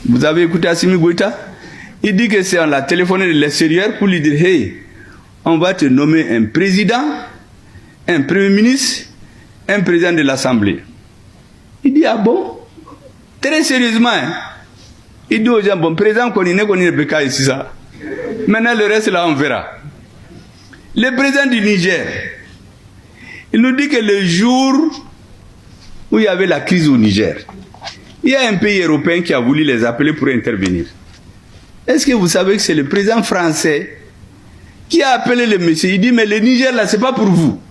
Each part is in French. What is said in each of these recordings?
Vous avez écouté Assimi Goïta? Il dit que c'est on l'a téléphoné de l'extérieur pour lui dire, hey, on va te nommer un président, un premier ministre, un président de l'Assemblée. Il dit, ah bon? Très sérieusement, hein? Il dit aux gens, bon, président, qu'on est Beka ici, ça. Maintenant, le reste, là, on verra. Le président du Niger, il nous dit que le jour où il y avait la crise au Niger, il y a un pays européen qui a voulu les appeler pour intervenir. Est-ce que vous savez que c'est le président français qui a appelé le monsieur? Il dit, mais le Niger, là, c'est pas pour vous.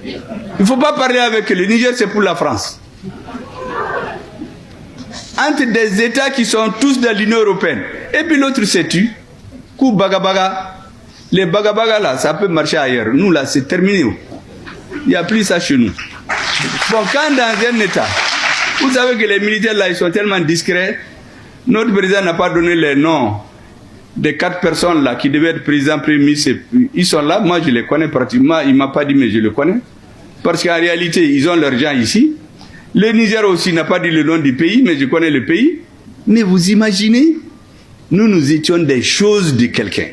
Il ne faut pas parler avec le Niger, c'est pour la France. Entre des États qui sont tous de l'Union européenne. Et puis l'autre s'est tu. Coup bagabaga. Les bagabaga là, ça peut marcher ailleurs. Nous là, c'est terminé. Il n'y a plus ça chez nous. Bon, quand dans un État, vous savez que les militaires là, ils sont tellement discrets. Notre président n'a pas donné les noms des 4 personnes là qui devaient être président, premier ministre. Ils sont là, moi je les connais pratiquement. Il ne m'a pas dit, mais je les connais. Parce qu'en réalité, ils ont leurs gens ici. Le Niger aussi n'a pas dit le nom du pays, mais je connais le pays. Mais vous imaginez, nous étions des choses de quelqu'un.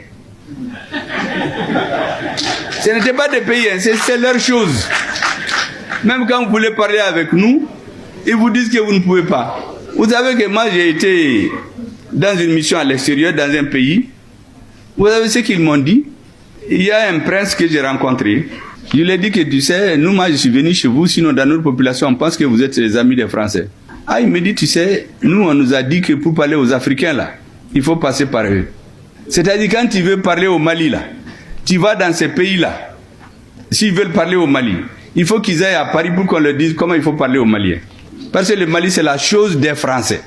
Ce n'était pas des pays, hein, c'est leurs choses. Même quand vous voulez parler avec nous, ils vous disent que vous ne pouvez pas. Vous savez que moi j'ai été dans une mission à l'extérieur, dans un pays. Vous savez ce qu'ils m'ont dit? Il y a un prince que j'ai rencontré. Je lui ai dit que tu sais, nous, moi je suis venu chez vous, sinon dans notre population on pense que vous êtes les amis des Français. Ah, il me dit, tu sais, nous on nous a dit que pour parler aux Africains là, il faut passer par eux. C'est-à-dire quand tu veux parler au Mali là, tu vas dans ces pays là, s'ils veulent parler au Mali, il faut qu'ils aillent à Paris pour qu'on leur dise comment il faut parler aux Maliens. Parce que le Mali c'est la chose des Français.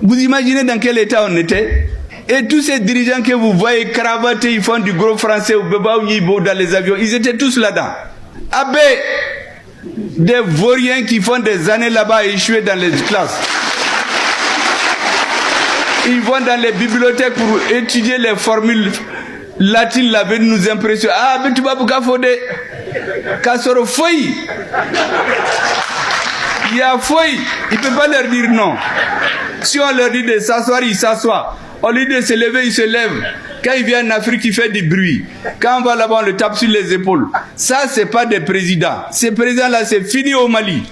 Vous imaginez dans quel état on était? Et tous ces dirigeants que vous voyez cravatés, ils font du gros français au Beba ou Yibo dans les avions, ils étaient tous là-dedans. Abbé, des vauriens qui font des années là-bas à échouer dans les classes. Ils vont dans les bibliothèques pour étudier les formules latines, là, venir nous impressionner. Ah, mais tu vas pour Kafode, Kassoro Foy. Il y a Foy, il ne peut pas leur dire non. Si on leur dit de s'asseoir, ils s'assoient. Au lieu de se lever, il se lève. Quand il vient en Afrique, il fait du bruit. Quand on va là-bas, on le tape sur les épaules. Ça, c'est pas des présidents. Ces présidents-là, c'est fini au Mali.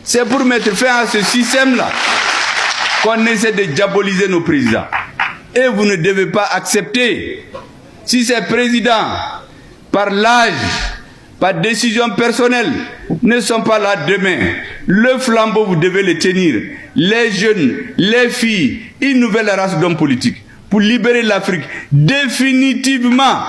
C'est pour mettre fin à ce système-là qu'on essaie de diaboliser nos présidents. Et vous ne devez pas accepter. Si ces présidents, par l'âge, par décision personnelle, ne sont pas là demain, le flambeau, vous devez le tenir. Les jeunes, les filles, une nouvelle race d'hommes politiques pour libérer l'Afrique définitivement